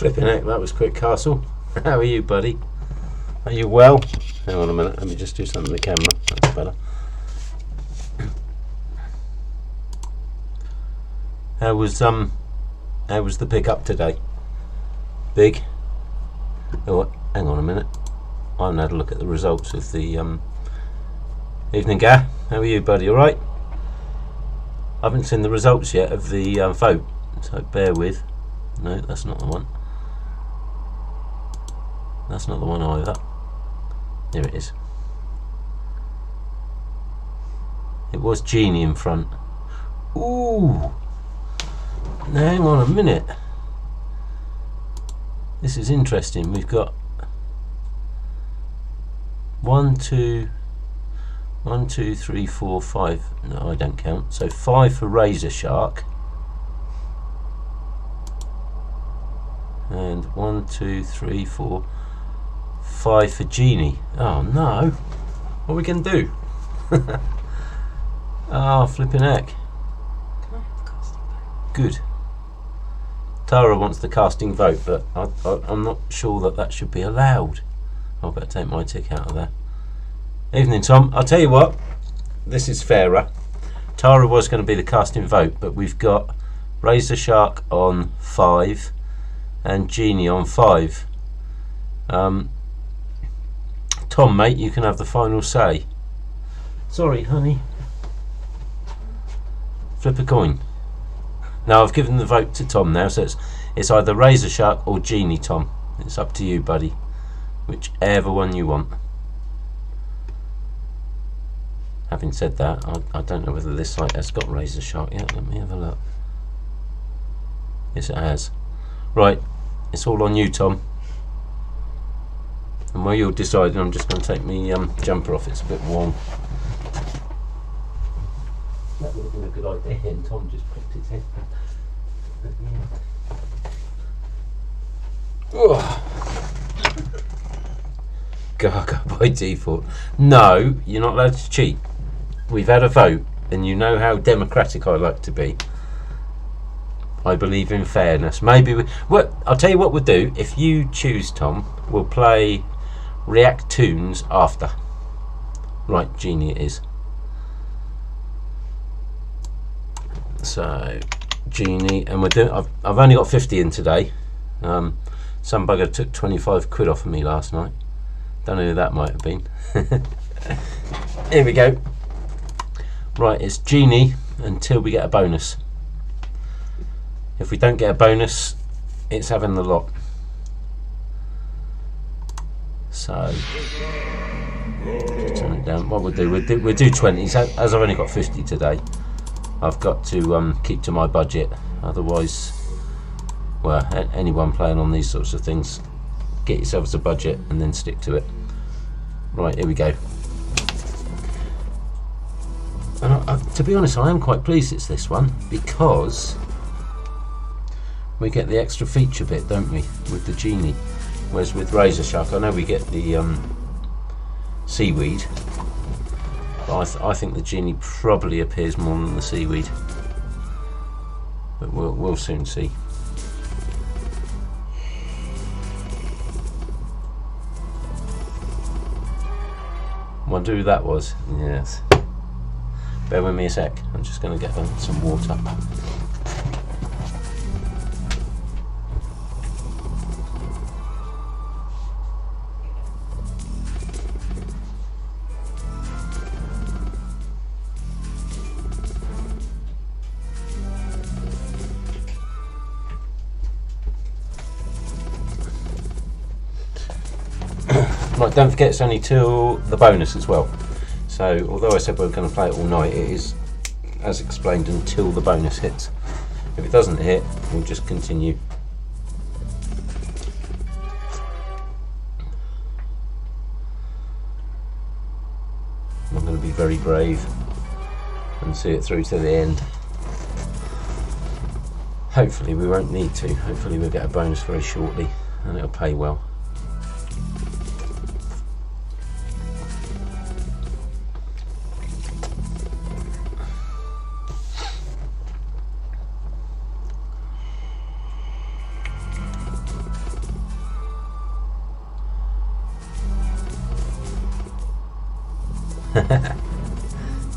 Flipping heck, that was quick, Castle. How are you, buddy? Are you well? Hang on a minute, let me just do something with the camera. That's better. How was the pickup today? Big? Oh, hang on a minute. I haven't had a look at the results of the evening, Gar. How are you, buddy? All right? I haven't seen the results yet of the vote, so bear with. No, that's not the one. That's not the one either. There it is. It was Genie in front. Ooh! Now hang on a minute. This is interesting. We've got 1, 2, 3, 4, 5. No, I don't count. So 5 for Razor Shark. And 1, 2, 3, 4, 5 for Genie. Oh no! What are we going to do? Oh, flipping heck. Can I have the casting vote? Good. Tara wants the casting vote, but I'm not sure that should be allowed. I'll better take my tick out of there. Evening, Tom. I'll tell you what, this is fairer. Tara was going to be the casting vote, but we've got Razor Shark on 5 and Genie on 5. Tom, mate, you can have the final say. Sorry, honey. Flip a coin. Now I've given the vote to Tom now, so it's either Razor Shark or Genie, Tom. It's up to you, buddy. Whichever one you want. Having said that, I don't know whether this site has got Razor Shark yet. Let me have a look. Yes, it has. Right, it's all on you, Tom. And while you're deciding, I'm just going to take my jumper off. It's a bit warm. That would have been a good idea, and Tom just pricked his head. Gaga by default. No, you're not allowed to cheat. We've had a vote, and you know how democratic I like to be. I believe in fairness. Maybe I'll tell you what we'll do. If you choose, Tom, we'll play React Tunes after. Right, Genie it is. So Genie, and we're doing. I've only got 50 in today. Some bugger took 25 quid off of me last night. Don't know who that might have been. Here we go. Right, it's Genie until we get a bonus. If we don't get a bonus, it's having the lot. So just turn it down. What we'll do 20s. As I've only got 50 today, I've got to keep to my budget. Otherwise, well, anyone playing on these sorts of things, get yourselves a budget and then stick to it. Right, here we go. And to be honest, I am quite pleased it's this one, because we get the extra feature bit, don't we, with the Genie? Whereas with Razor Shark, I know we get the seaweed, but I think the Genie probably appears more than the seaweed. But we'll soon see. Wonder who that was. Yes. Bear with me a sec. I'm just going to get some water. Right, don't forget it's only till the bonus as well. So although I said we were going to play it all night, it is, as explained, until the bonus hits. If it doesn't hit, we'll just continue. I'm going to be very brave and see it through to the end. Hopefully we won't need to. Hopefully we'll get a bonus very shortly and it'll pay well.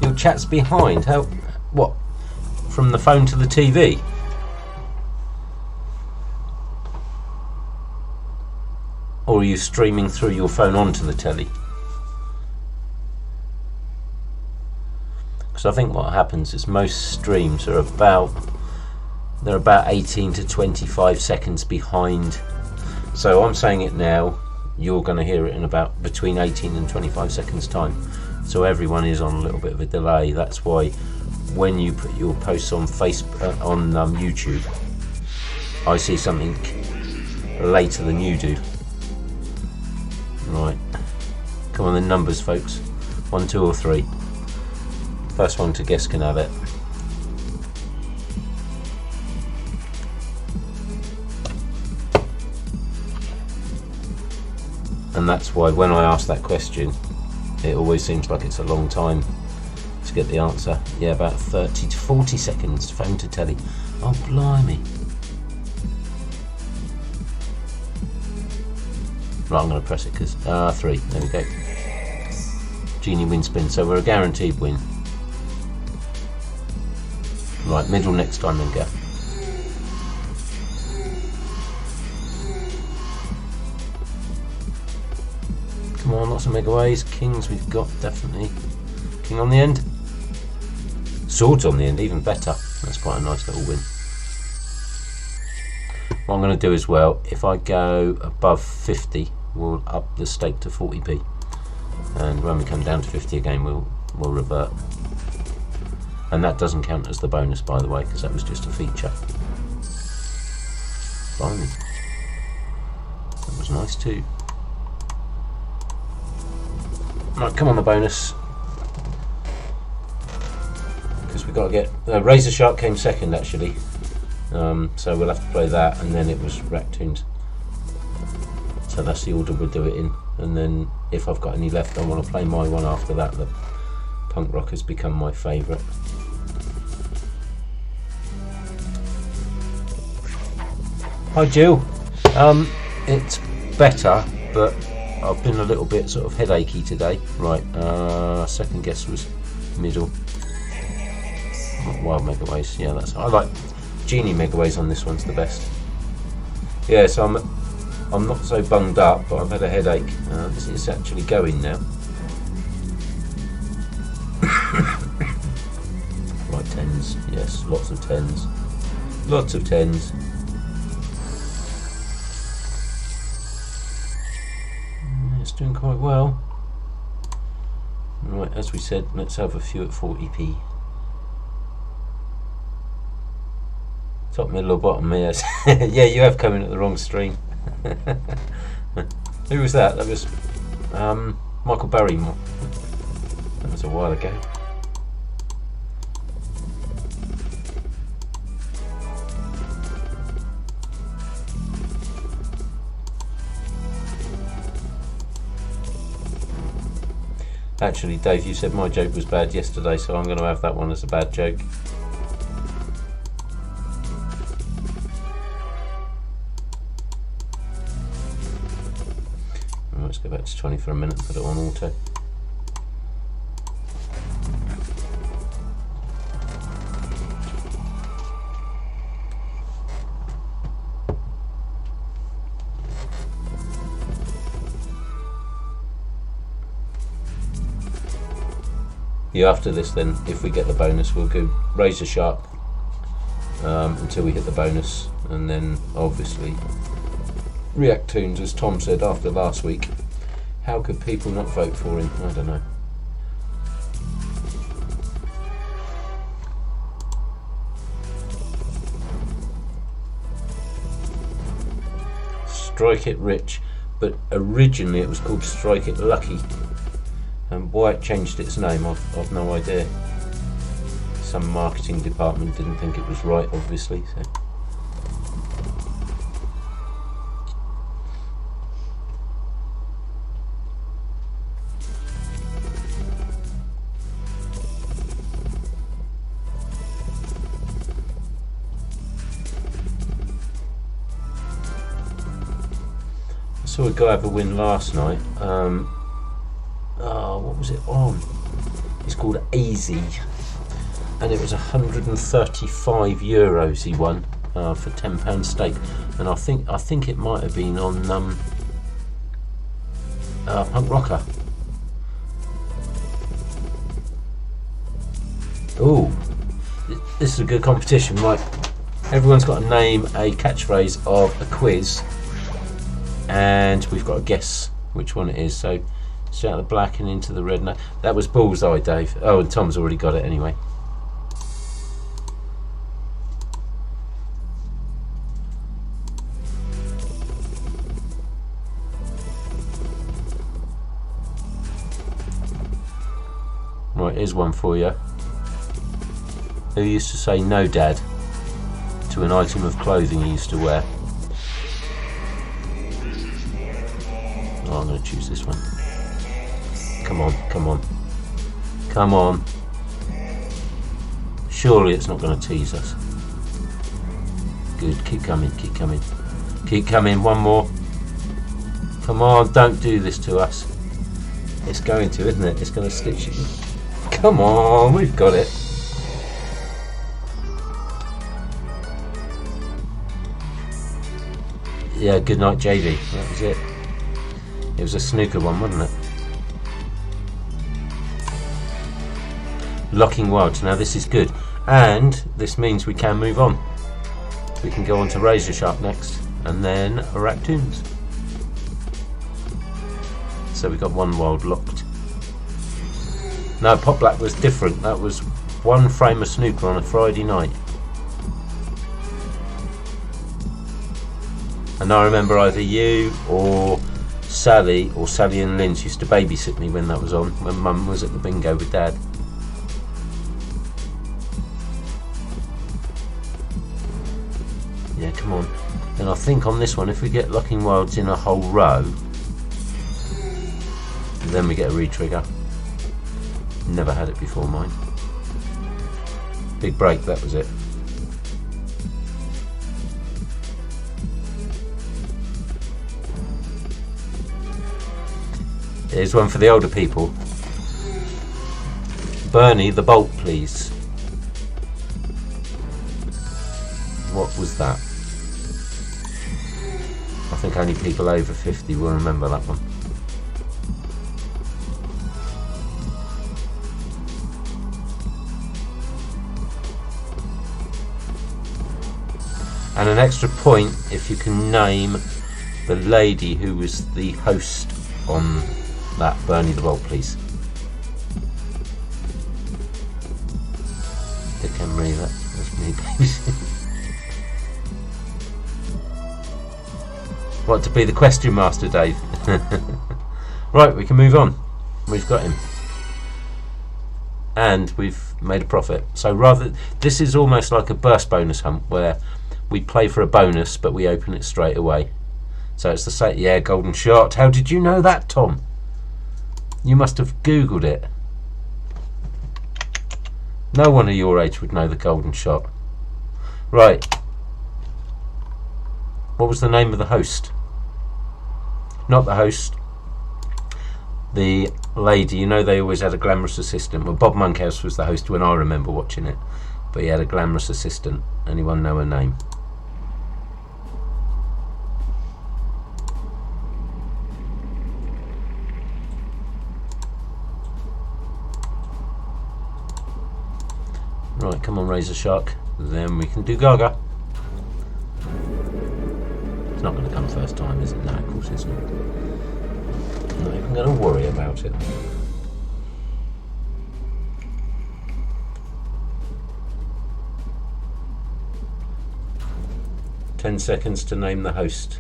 Your chat's behind. How? What? From the phone to the TV? Or are you streaming through your phone onto the telly? Because I think what happens is most streams are about 18 to 25 seconds behind. So I'm saying it now, you're going to hear it in about between 18 and 25 seconds time. So everyone is on a little bit of a delay. That's why when you put your posts on Facebook, on YouTube, I see something later than you do. Right, come on, the numbers, folks. 1, 2, or 3. First one to guess can have it. And that's why when I ask that question, it always seems like it's a long time to get the answer. Yeah, about 30 to 40 seconds, phone to telly. Oh, blimey. Right, I'm going to press it because 3. There we go. Genie win spin, so we're a guaranteed win. Right, middle next time then, go. Come on, lots of megaways. Kings we've got, definitely. King on the end. Swords on the end, even better. That's quite a nice little win. What I'm going to do as well, if I go above 50, we'll up the stake to 40p. And when we come down to 50 again, we'll revert. And that doesn't count as the bonus, by the way, because that was just a feature. Blimey. That was nice too. Right, come on, the bonus. Because we've got to get... Razor Shark came second, actually. So we'll have to play that, and then it was Ractoons. So that's the order we'll do it in. And then if I've got any left, I want to play my one after that. The Punk Rock has become my favourite. Hi Jill. It's better, but I've been a little bit sort of headachy today. Right, second guess was middle. Wild Megaways, yeah, I like Genie Megaways on this one's the best. Yeah, so I'm not so bunged up, but I've had a headache. This is actually going now. Right, 10s, yes, lots of 10s. Lots of 10s. It's doing quite well. Right, as we said, let's have a few at 40p. Top, middle or bottom, yes. Yeah, you have come in at the wrong stream. Who was that? That was Michael Barrymore. That was a while ago. Actually, Dave, you said my joke was bad yesterday, so I'm going to have that one as a bad joke. Let's go back to 20 for a minute and put it on auto. Yeah, after this then, if we get the bonus, we'll go Razor Shark until we hit the bonus, and then obviously Reactoons, as Tom said after last week. How could people not vote for him? I don't know. Strike It Rich, but originally it was called Strike It Lucky. And why it changed its name, I've no idea. Some marketing department didn't think it was right, obviously. So. I saw a guy have a win last night. What was it on? He's called Easy, and it was 135 euros he won for £10 stake, and I think it might have been on Punk Rocker. Ooh, this is a good competition, right? Everyone's got to name a catchphrase of a quiz, and we've got to guess which one it is. So, straight out of the black and into the red. No, that was Bullseye, Dave. Oh, and Tom's already got it anyway. Right, here's one for you. Who used to say no, Dad, to an item of clothing he used to wear? Oh, I'm going to choose this one. Come on, come on. Come on. Surely it's not going to tease us. Good, keep coming, keep coming. Keep coming, one more. Come on, don't do this to us. It's going to, isn't it? It's going to stitch you. Come on, we've got it. Yeah, good night, JD. That was it. It was a snooker one, wasn't it? Locking Wilds. Now this is good, and this means we can move on. We can go on to Razor Shark next, and then Raccoons. So we got one wild locked. No, Pop Black was different. That was one frame of snooker on a Friday night. And I remember either you or Sally and Linz used to babysit me when that was on, when Mum was at the bingo with Dad. Yeah, come on. And I think on this one, if we get Locking Wilds in a whole row, then we get a re-trigger. Never had it before, mine. Big break, that was it. Here's one for the older people. Bernie the Bolt, please. What was that? I think only people over 50 will remember that one. And an extra point if you can name the lady who was the host on that Bernie the Bolt, please. Dick Emery, that's me, baby. What to be the question master, Dave? Right, we can move on. We've got him, and we've made a profit. So this is almost like a burst bonus hunt where we play for a bonus, but we open it straight away. So it's the same. Yeah, golden shot. How did you know that, Tom? You must have Googled it. No one of your age would know the golden shot. Right. What was the name of the host? Not the host. The lady. You know they always had a glamorous assistant. Well, Bob Monkhouse was the host when I remember watching it. But he had a glamorous assistant. Anyone know her name? Right, come on, Razor Shark. Then we can do Gaga. It's not going to come first time, is it? No, of course it's not. I'm not even going to worry about it. "10 seconds to name the host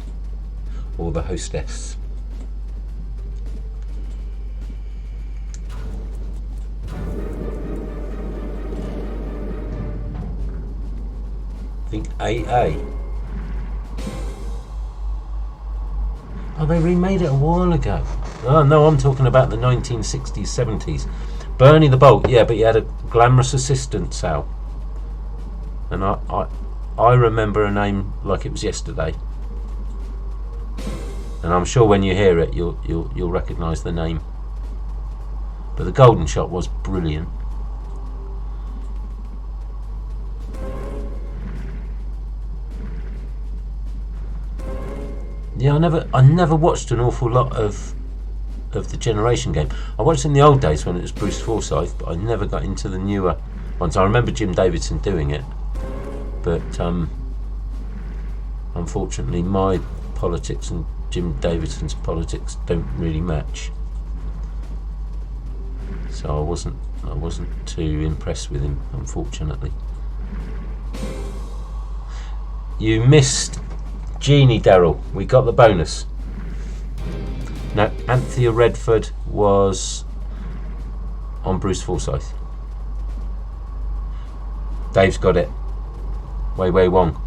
or the hostess." I think AA. Oh, they remade it a while ago. Oh no, I'm talking about the 1960s, 70s. Bernie the Bolt, yeah, but he had a glamorous assistant, Sal. And I remember a name like it was yesterday. And I'm sure when you hear it, you'll recognise the name. But the golden shot was brilliant. Yeah, I never watched an awful lot of the Generation game. I watched in the old days when it was Bruce Forsyth, but I never got into the newer ones. I remember Jim Davidson doing it, but unfortunately my politics and Jim Davidson's politics don't really match. So I wasn't too impressed with him, unfortunately. You missed Genie, Daryl. We got the bonus. Now, Anthea Redford was on Bruce Forsyth. Dave's got it. Wei Wei Wong.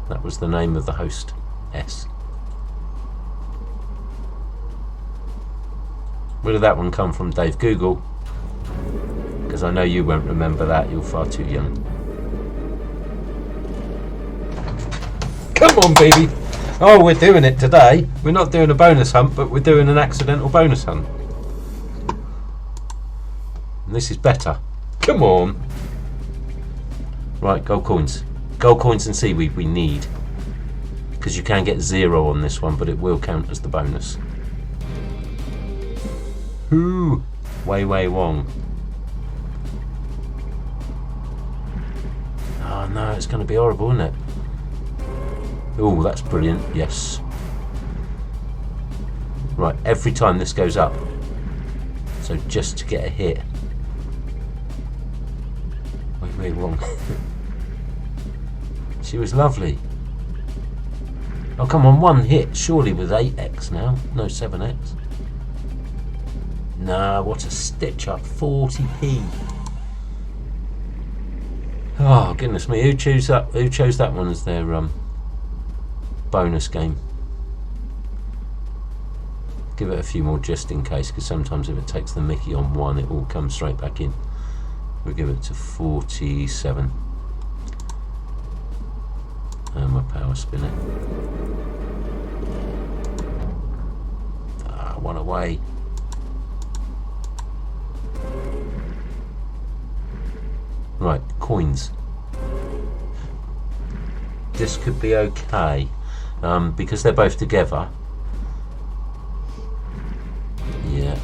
That was the name of the host. S. Where did that one come from, Dave? Google. Because I know you won't remember that. You're far too young. Come on, baby. Oh, we're doing it today. We're not doing a bonus hunt, but we're doing an accidental bonus hunt. And this is better. Come on. Right, gold coins. Gold coins and seaweed we need. Because you can get 0 on this one, but it will count as the bonus. Who? Wei Wei Wong. Oh no, it's going to be horrible, isn't it? Oh, that's brilliant. Yes. Right, every time this goes up. So just to get a hit. Wei Wei Wong. She was lovely. Oh, come on, one hit. Surely with 8x now. No, 7x. Nah, what a stitch up. 40p. Oh, goodness me. Who chose that one as their bonus game? Give it a few more just in case, because sometimes if it takes the mickey on one, it all comes straight back in. We'll give it to 47. And my power spin it. Ah, one away. Right, coins. This could be okay, because they're both together. Yeah.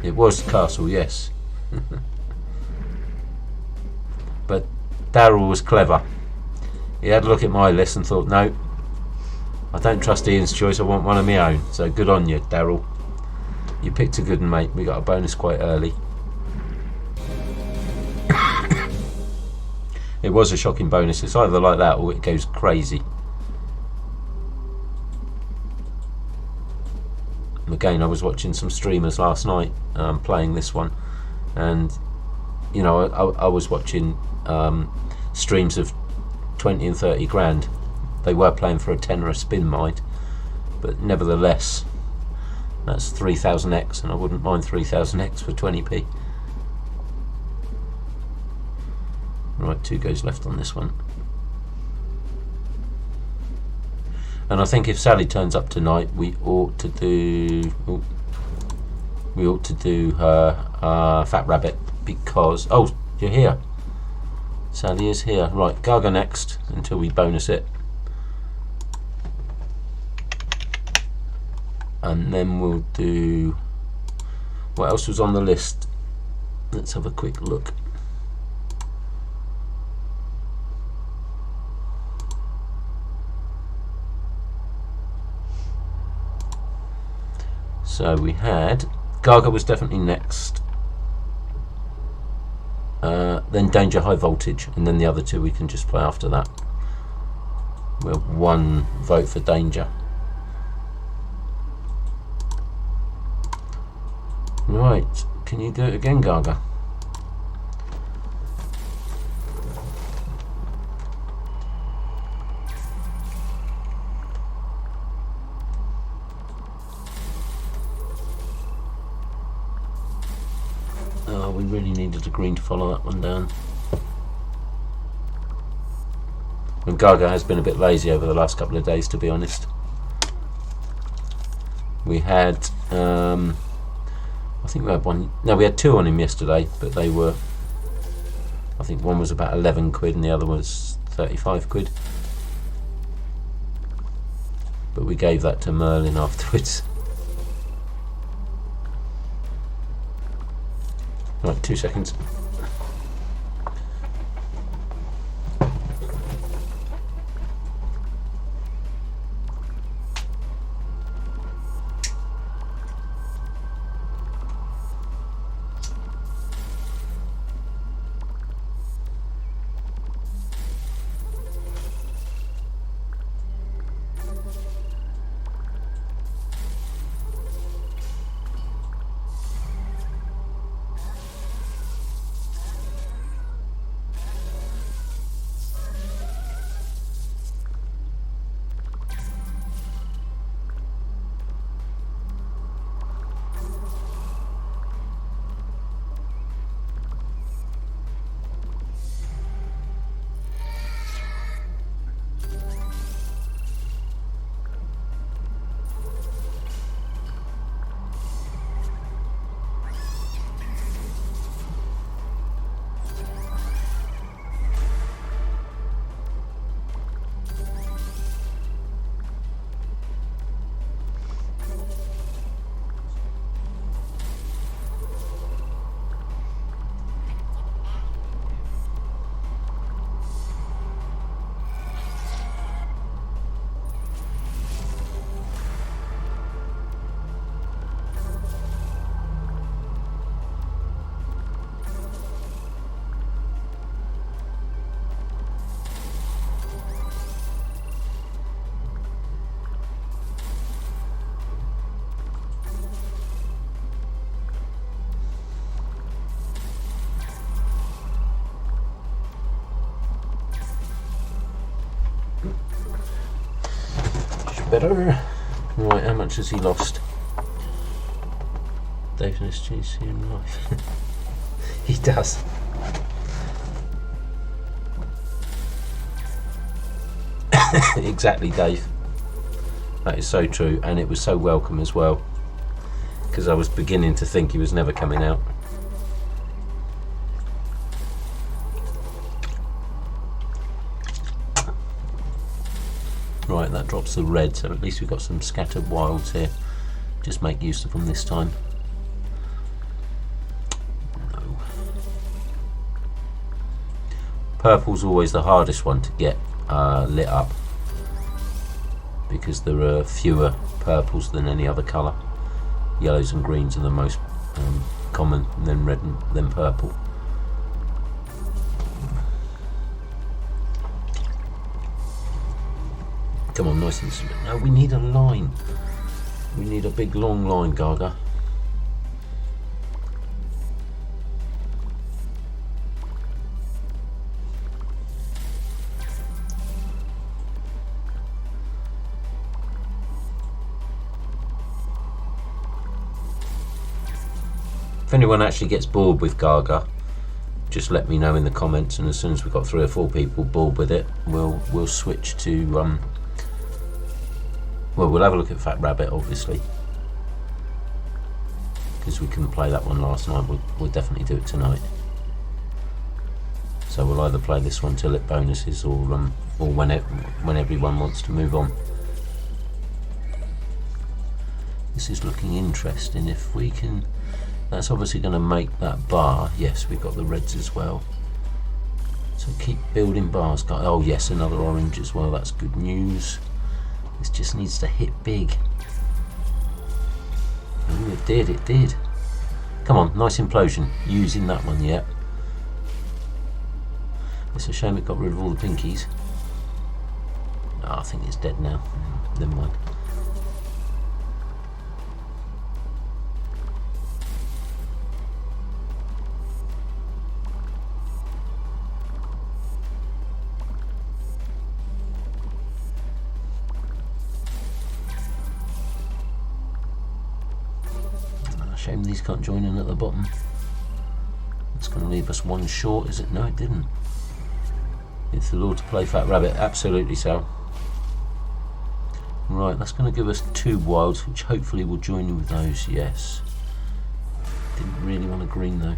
It was Castle, yes. But Daryl was clever. He had a look at my list and thought, no, I don't trust Ian's choice, I want one of my own. So good on you, Daryl. You picked a good one, mate. We got a bonus quite early. It was a shocking bonus. It's either like that or it goes crazy. And again, I was watching some streamers last night playing this one, and you know, I was watching streams of 20 and 30 grand. They were playing for a tenner a spin, mind, but nevertheless, that's 3000x, and I wouldn't mind 3000x for 20p. Right, 2 goes left on this one. And I think if Sally turns up tonight, we ought to do her Fat Rabbit, because you're here. Sally is here. Right, Gaga next until we bonus it. And then we'll do... What else was on the list? Let's have a quick look. So we had... Gaga was definitely next. Then Danger High Voltage. And then the other 2 we can just play after that. We'll have 1 vote for Danger. Right, can you do it again, Gaga? Oh, we really needed a green to follow that one down. And Gaga has been a bit lazy over the last couple of days, to be honest. We had, I think we had one, no, we had two on him yesterday, but they were, I think one was about 11 quid and the other was 35 quid. But we gave that to Merlin afterwards. Right, 2 seconds. Better. Right, how much has he lost? Dave's SGC in life. He does. Exactly, Dave. That is so true, and it was so welcome as well, because I was beginning to think he was never coming out. Right, that drops the red, so at least we've got some scattered wilds here. Just make use of them this time. No. Purple's always the hardest one to get lit up, because there are fewer purples than any other colour. Yellows and greens are the most common, and then red and then purple. Come on, nice and smooth. No, we need a line. We need a big long line, Gaga. If anyone actually gets bored with Gaga, just let me know in the comments, and as soon as we've got 3 or 4 people bored with it, we'll switch to well, we'll have a look at Fat Rabbit, obviously, because we couldn't play that one last night. We'll definitely do it tonight. So we'll either play this one till it bonuses, or when everyone wants to move on. This is looking interesting. If we can, that's obviously going to make that bar. Yes, we've got the reds as well. So keep building bars. Oh yes, another orange as well. That's good news. This just needs to hit big. Oh, it did, it did. Come on, nice implosion. Using that one yet. It's a shame it got rid of all the pinkies. Oh, I think it's dead now. Never mind. Shame these can't join in at the bottom. It's going to leave us one short, is it? No, it didn't. It's the law to play Fat Rabbit, absolutely so. Right, that's going to give us 2 wilds, which hopefully will join in with those, yes. Didn't really want a green though.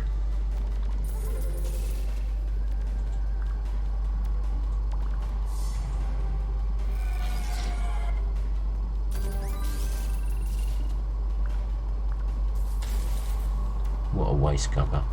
What a waste cover.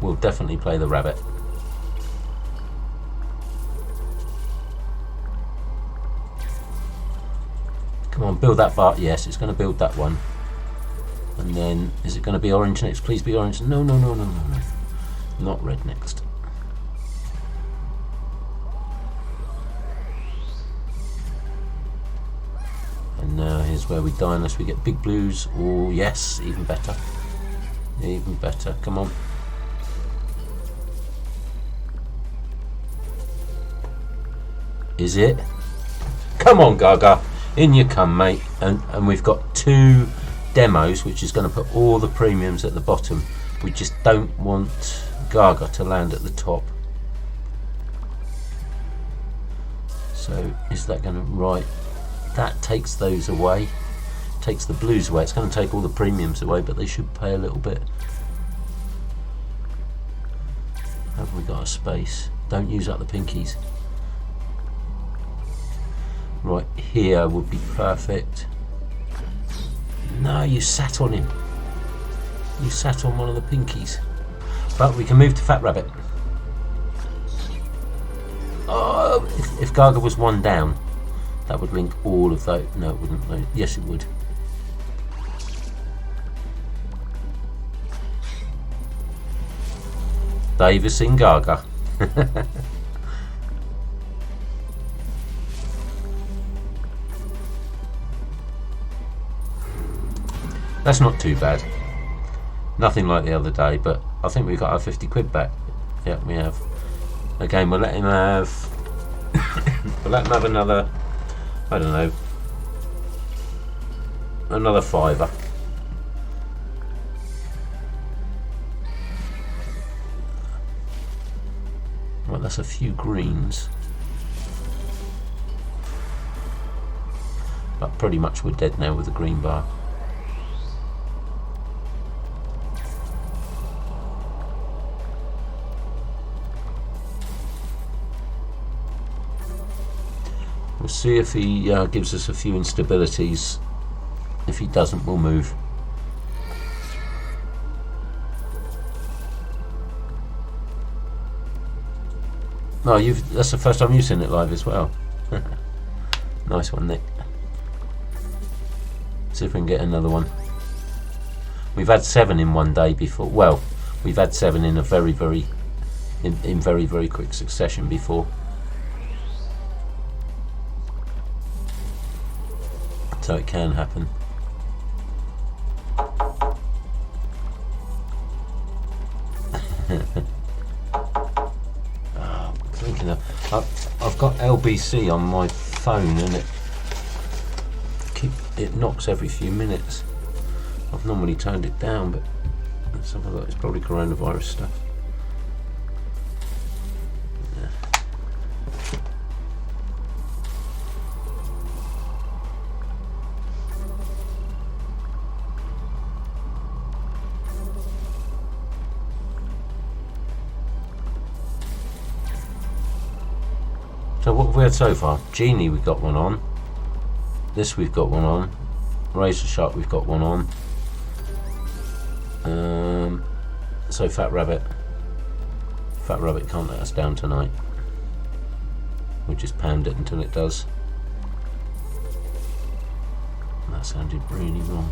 We'll definitely play the rabbit. Come on, build that bar. Yes, it's going to build that one. And then, is it going to be orange next? Please be orange. No. Not red next. And now here's where we die unless we get big blues. Oh, yes, even better. Even better. Come on. Is it? Come on, Gaga. In you come, mate. And we've got 2 demos, which is going to put all the premiums at the bottom. We just don't want Gaga to land at the top. So is that going to... Right. That takes those away. Takes the blues away. It's going to take all the premiums away, but they should pay a little bit. Have we got a space? Don't use up the pinkies. Right here would be perfect. No, you sat on him. You sat on one of the pinkies. But we can move to Fat Rabbit. Oh, if Gaga was 1 down, that would link all of those. No, it wouldn't. No. Yes, it would. Davis in Gaga. That's not too bad. Nothing like the other day, but I think we got our 50 quid back. Yeah, we have. Again, we'll let him have... we'll let him have another... I don't know. Another £5. Well, that's a few greens. But pretty much we're dead now with the green bar. We'll see if he gives us a few instabilities. If he doesn't, we'll move. Oh, that's the first time you've seen it live as well. Nice one, Nick. See if we can get another one. We've had 7 in one day before. Well, we've had 7 in a very very quick succession before. So it can happen. Thinking I've got LBC on my phone and it knocks every few minutes. I've normally toned it down, but let's have a look. It's probably coronavirus stuff. So what have we had so far? Genie we've got one on. This we've got one on. Razor Shark we've got one on. So Fat Rabbit. Fat Rabbit can't let us down tonight. We'll just pound it until it does. That sounded really wrong.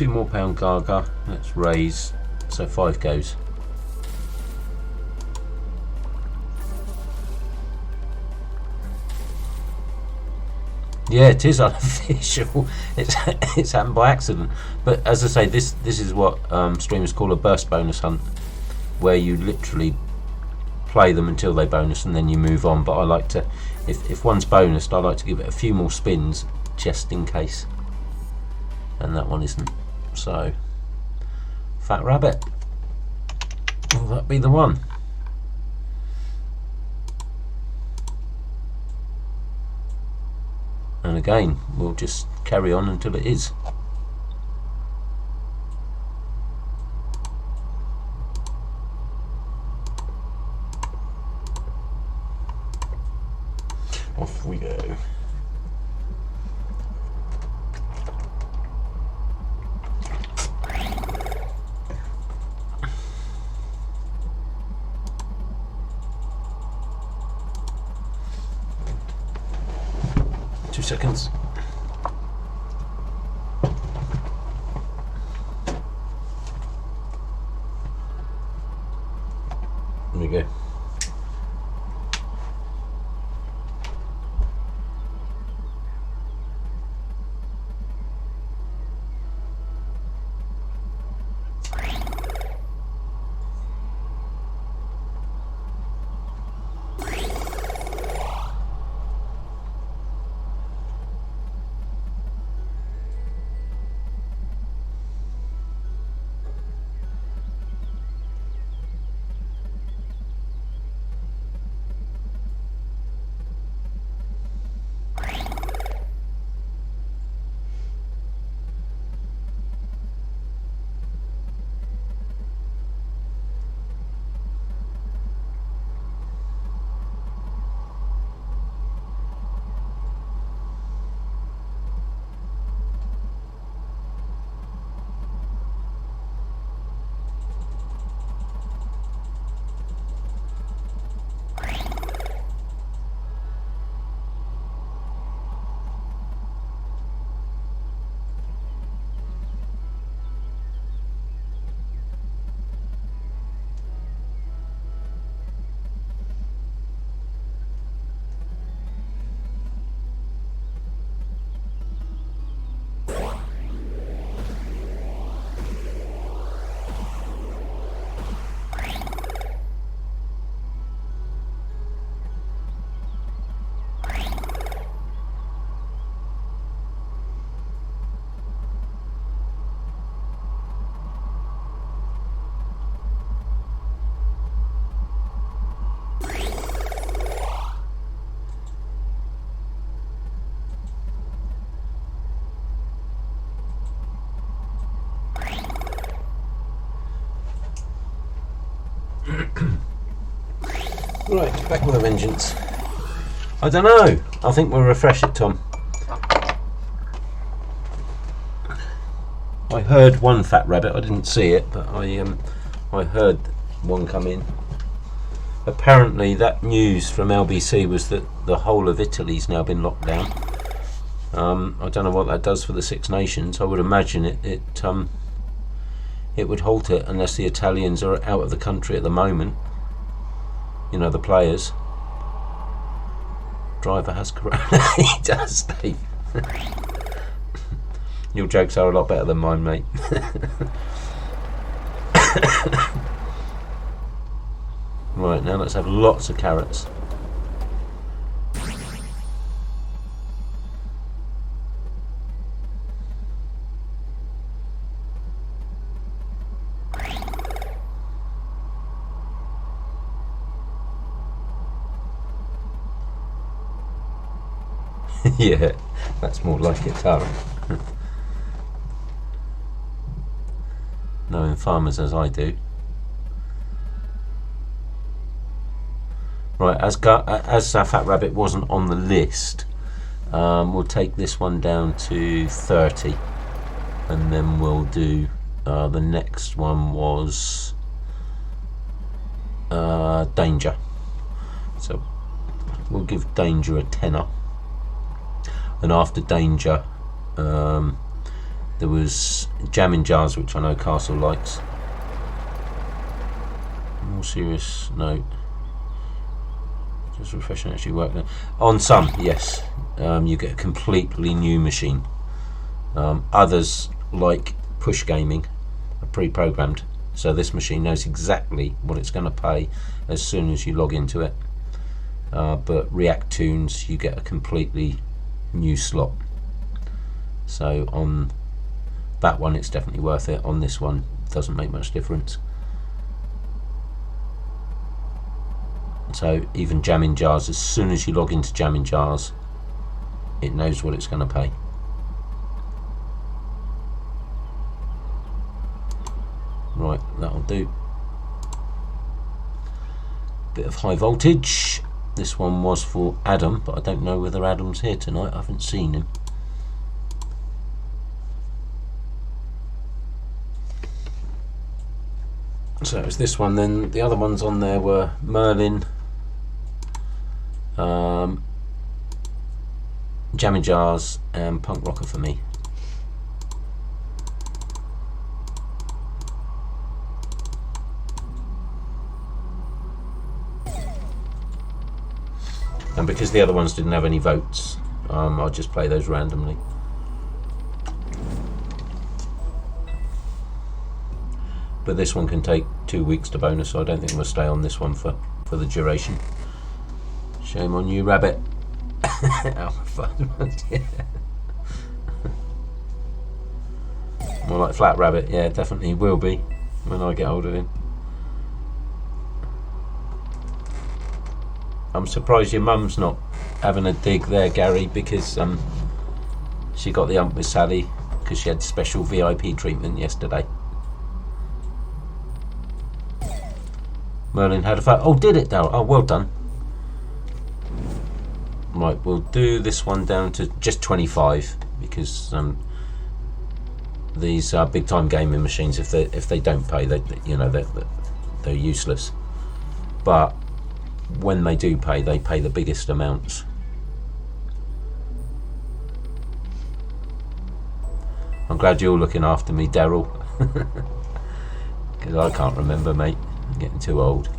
£2 more Gaga. Let's raise, so 5 goes. Yeah, it is unofficial. It's happened by accident. But as I say, this is what streamers call a burst bonus hunt, where you literally play them until they bonus and then you move on. But I like to, if one's bonused, I like to give it a few more spins just in case. And that one isn't. So, Fat Rabbit. Will that be the one? And again, we'll just carry on until it is. Off we go. Seconds. There we go. Right, back with a vengeance. I don't know. I think we'll refresh it, Tom. I heard one Fat Rabbit. I didn't see it, but I heard one come in. Apparently, that news from LBC was that the whole of Italy's now been locked down. I don't know what that does for the Six Nations. I would imagine it would halt it unless the Italians are out of the country at the moment. You know, the players. Driver has corona. He does, Steve. Your jokes are a lot better than mine, mate. Right, now let's have lots of carrots. Yeah, that's more like it, Tara. Knowing farmers as I do. Right, as Fat Rabbit wasn't on the list, we'll take this one down to 30, and then we'll do the next one was Danger. So we'll give Danger a tenner. And after Danger, There was jamming jars, which I know Castle likes. More serious note. Just refreshing actually work now. On some, yes, you get a completely new machine. Others, like push gaming, are pre-programmed. So this machine knows exactly what it's going to pay as soon as you log into it. But React Tunes, you get a completely new slot. So on that one, it's definitely worth it. On this one, it doesn't make much difference. So even jamming jars, as soon as you log into jamming jars, it knows what it's going to pay. Right, that'll do. Bit of high voltage. This one was for Adam, but I don't know whether Adam's here tonight. I haven't seen him. So it was this one. Then the other ones on there were Merlin, Jamming Jars, and Punk Rocker for me. And because the other ones didn't have any votes, I'll just play those randomly. But this one can take 2 weeks to bonus, so I don't think we'll stay on this one for the duration. Shame on you, Rabbit. Yeah. More like Flat Rabbit, yeah, definitely will be when I get hold of him. I'm surprised your mum's not having a dig there, Gary, because she got the ump with Sally because she had special VIP treatment yesterday. Merlin had a vote. Oh, did it, Daryl? Oh, well done. Right, we'll do this one down to just 25 because these big time gaming machines, if they don't pay, they're useless. But when they do pay, they pay the biggest amounts. I'm glad you're looking after me, Daryl, because I can't remember, mate. I'm getting too old.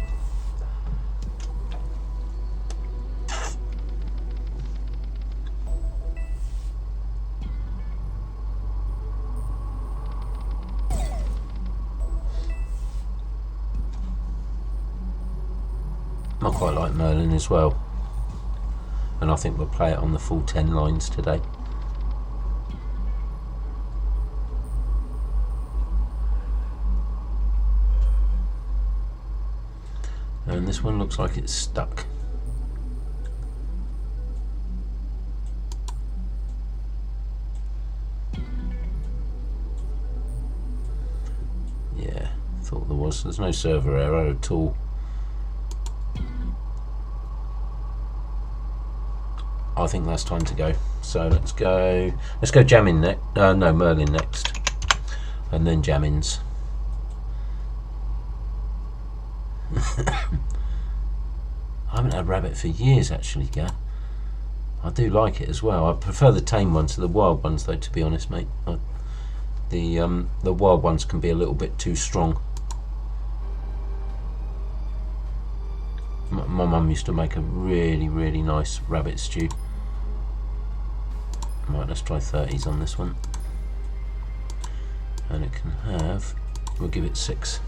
I quite like Merlin as well, and I think we'll play it on the full 10 lines today. And this one looks like it's stuck. Yeah, thought there was. There's no server error at all. I think that's time to go. So let's go jamming next. No, Merlin next, and then jammins. I haven't had Rabbit for years, actually, Gav. I do like it as well. I prefer the tame ones to the wild ones, though, to be honest, mate. The wild ones can be a little bit too strong. My mum used to make a really, really nice rabbit stew. Right, let's try 30s on this one. And it can have, we'll give it 6.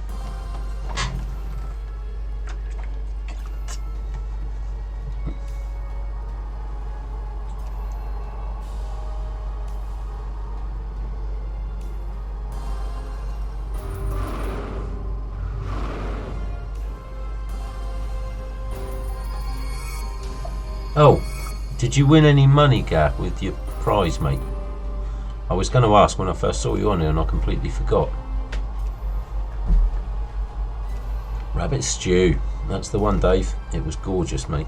Oh, did you win any money, Gav, with your prize, mate? I was going to ask when I first saw you on here and I completely forgot. Rabbit stew, that's the one, Dave. It was gorgeous, mate.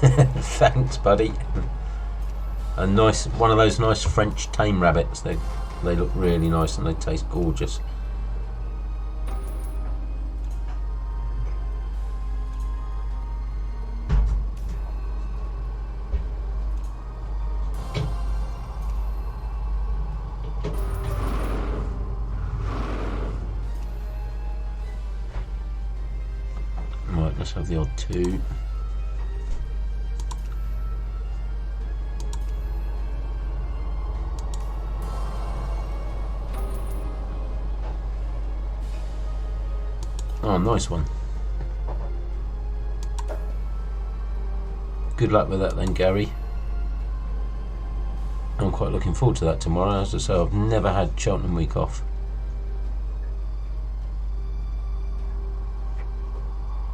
Thanks, buddy. A nice, one of those nice French tame rabbits. They look really nice and they taste gorgeous. Right, let's have the odd 2. Oh, nice one. Good luck with that then, Gary. I'm quite looking forward to that tomorrow. As I say, I've never had Cheltenham week off.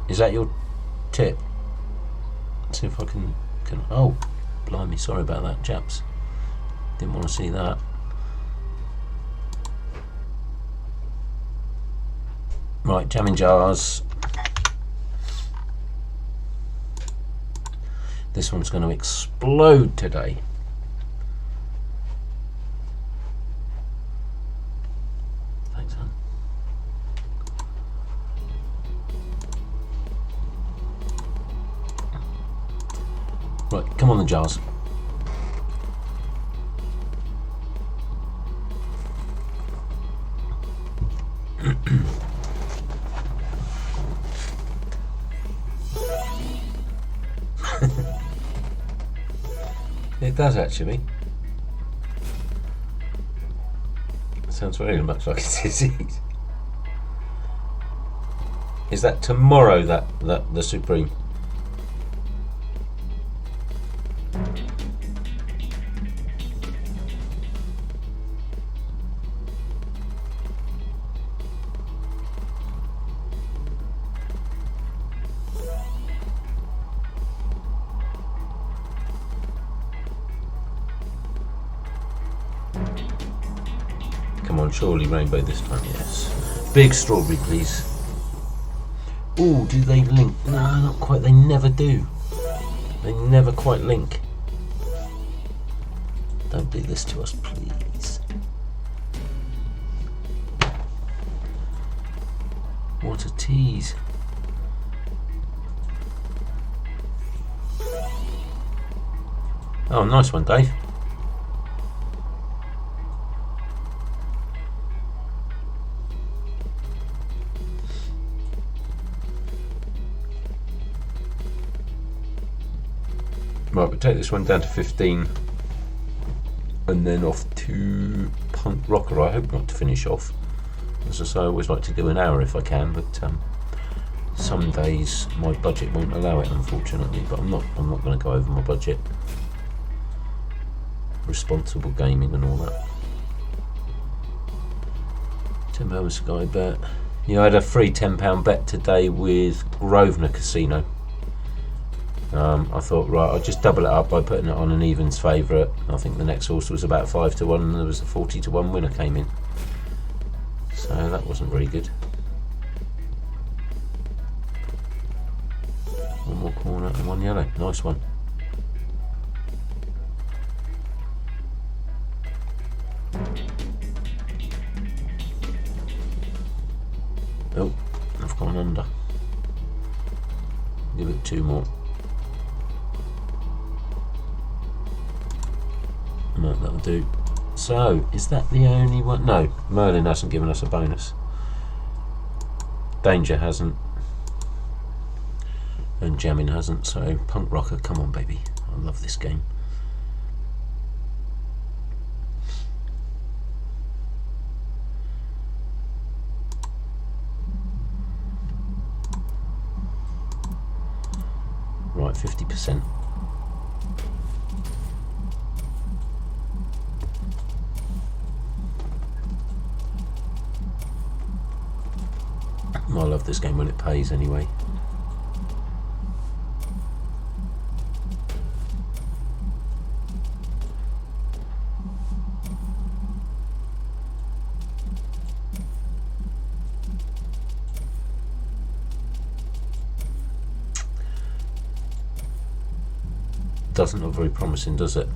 Is that your tip? Let's see if I can. Oh, blimey! Sorry about that, chaps. Didn't want to see that. Right, jamming jars. This one's going to explode today. Thanks, hon. Right, come on the jars. It does actually. Sounds very much like a disease. Is that tomorrow that the Supreme? Come on, surely rainbow this time, yes. Big strawberry, please. Ooh, do they link? No, not quite. They never do. They never quite link. Don't do this to us, please. What a tease. Oh, nice one, Dave. Right, we'll take this one down to 15 and then off to Punk Rocker. I hope not to finish off. As I say, I always like to do an hour if I can, but some days my budget won't allow it, unfortunately. But I'm not going to go over my budget. Responsible gaming and all that. £10 Sky bet. Yeah, I had a free £10 bet today with Grosvenor Casino. I thought, right, I'll just double it up by putting it on an evens favourite. I think the next horse was about 5 to 1 and there was a 40 to 1 winner came in. So that wasn't very good. One more corner and one yellow. Nice one. Oh, I've gone under. Give it 2 more. No, that'll do. So, is that the only one? No, Merlin hasn't given us a bonus. Danger hasn't. And Jamming hasn't. So, Punk Rocker, come on, baby. I love this game. Right, 50%. I love this game when it pays anyway. Doesn't look very promising, does it?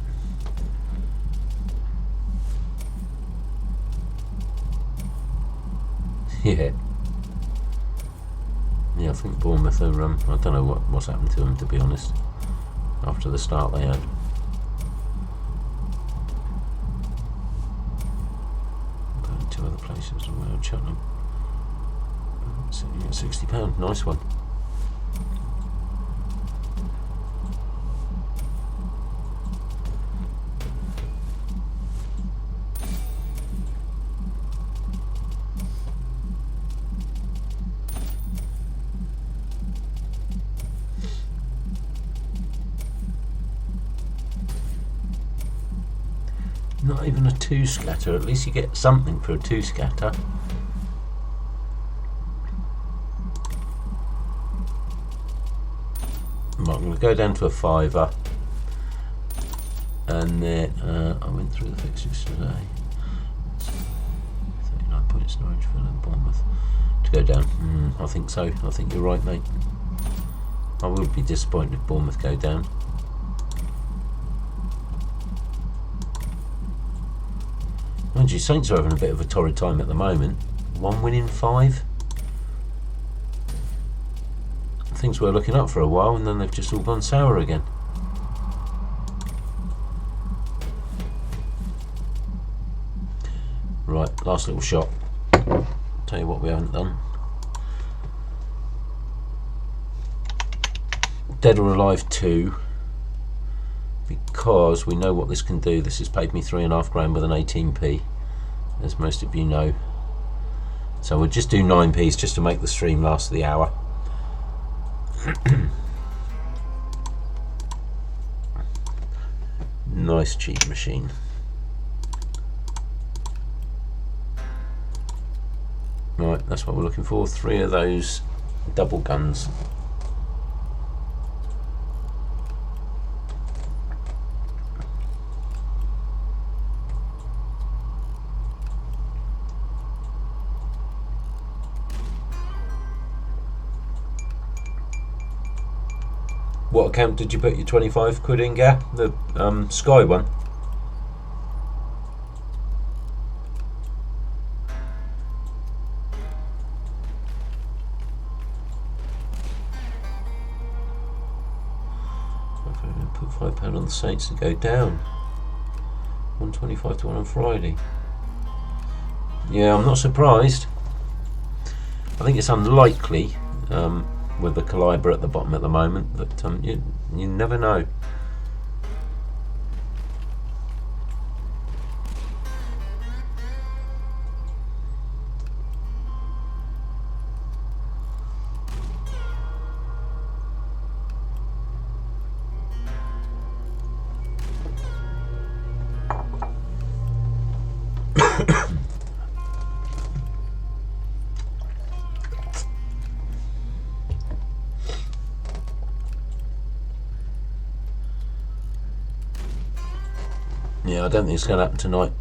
Yeah. Yeah, I think Bournemouth are, I don't know what's happened to them, to be honest, after the start they had. Going to other places around Cheltenham. Sitting at £60, nice one. Not even a 2 scatter. At least you get something for a 2 scatter. Right, I'm going to go down to a 5er. And then I went through the fixtures today. 39 points, Norwich, and Bournemouth. To go down. I think so. I think you're right, mate. I would be disappointed if Bournemouth go down. Mind you, Saints are having a bit of a torrid time at the moment. 1 win in 5. Things were looking up for a while, and then they've just all gone sour again. Right, last little shot. Tell you what we haven't done. Dead or Alive 2. Because we know what this can do. This has paid me £3.5 grand with an 18p, as most of you know. So we'll just do 9p's just to make the stream last the hour. Nice cheap machine. Right, that's what we're looking for. 3 of those double guns. What account did you put your 25 quid in, Gah? The Sky one? Put £5 on the Saints to go down. 125 to 1 on Friday. Yeah, I'm not surprised. I think it's unlikely. With the Calibre at the bottom at the moment, but you never know. Yeah, I don't think it's going to happen tonight,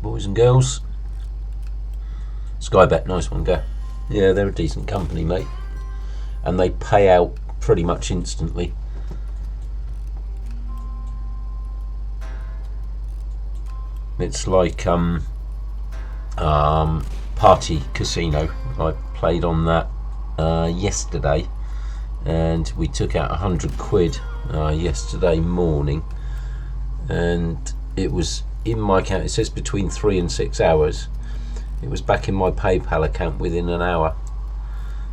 boys and girls. Sky Bet, nice one, go. Yeah, they're a decent company, mate, and they pay out pretty much instantly. It's like Party Casino. I played on that yesterday, and we took out 100 quid yesterday morning. And it was in my account. It says between 3 and 6 hours. It was back in my PayPal account within an hour.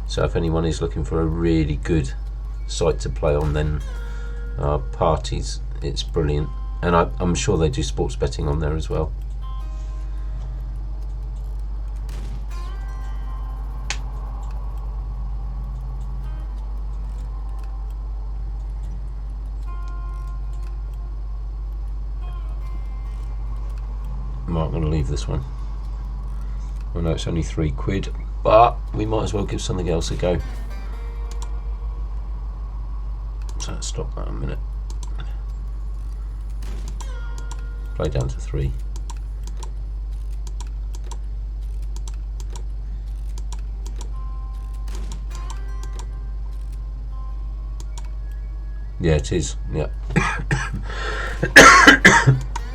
So if anyone is looking for a really good site to play on, then Parties, it's brilliant. And I'm sure they do sports betting on there as well. I'm going to leave this one. I know it's only 3 quid, but we might as well give something else a go. So let's stop that a minute. Play down to 3. Yeah, it is. Yeah.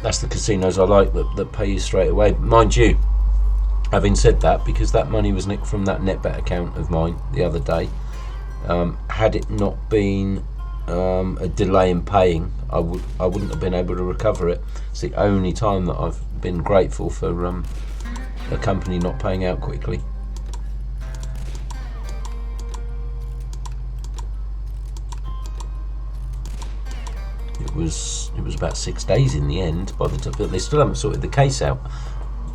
That's the casinos I like, that pay you straight away. Mind you, having said that, because that money was nicked from that NetBet account of mine the other day, had it not been a delay in paying, I wouldn't have been able to recover it. It's the only time that I've been grateful for a company not paying out quickly. It was about 6 days in the end, but they still haven't sorted the case out.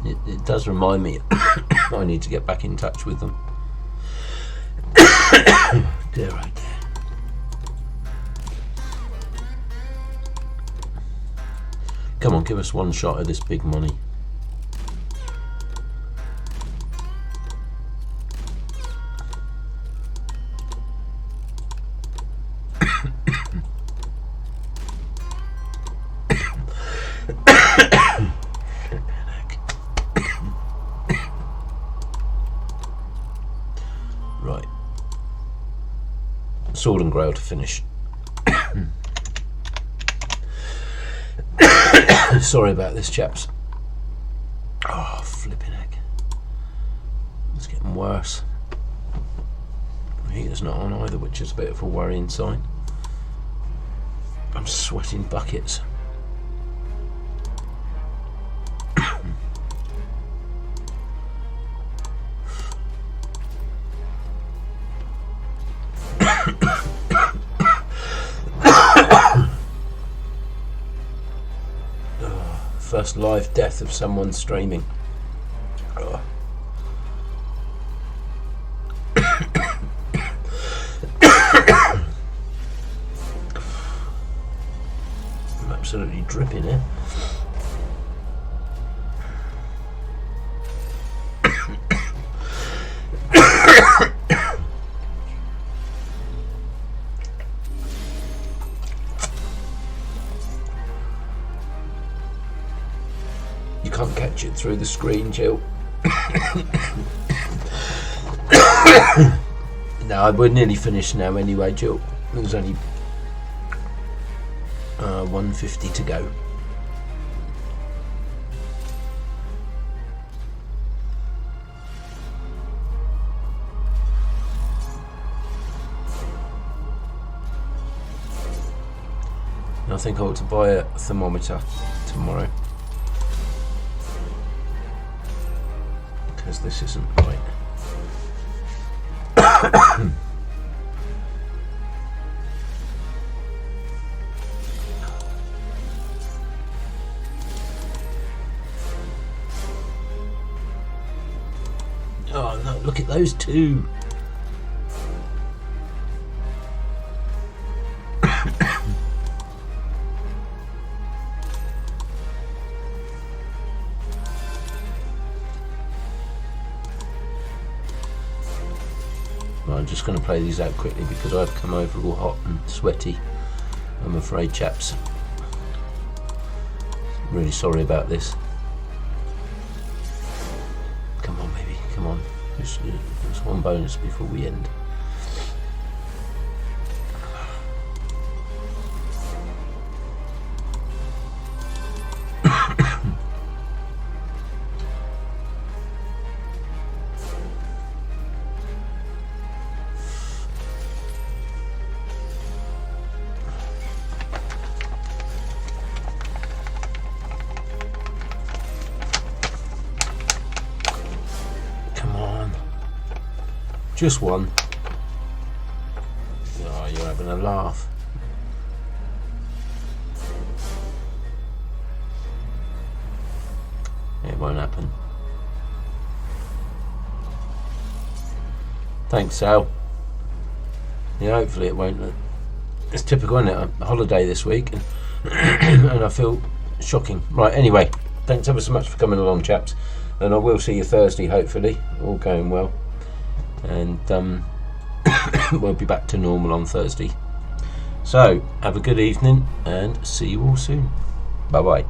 It does remind me I need to get back in touch with them. Dear, oh dear. Come on, give us one shot at this big money. Right. Sword and Grail to finish. Sorry about this, chaps. Oh, flipping heck. It's getting worse. The heater's not on either, which is a bit of a worrying sign. I'm sweating buckets. First live death of someone streaming. Oh. I'm absolutely dripping here. You can't catch it through the screen, Jill. No, we're nearly finished now anyway, Jill. There's only 150 to go. I think I ought to buy a thermometer tomorrow. Because this isn't right. Oh no, look at those two. I'm just going to play these out quickly because I've come over all hot and sweaty, I'm afraid, chaps. Really sorry about this. Come on, baby, come on. Just one bonus before we end. Just one. Oh, you're having a laugh. It won't happen. Thanks, Sal. Yeah, hopefully it won't. It's typical, isn't it? A holiday this week, and, and I feel shocking. Right, anyway, thanks ever so much for coming along, chaps. And I will see you Thursday, hopefully. All going well. And we'll be back to normal on Thursday. So have a good evening and see you all soon. Bye bye.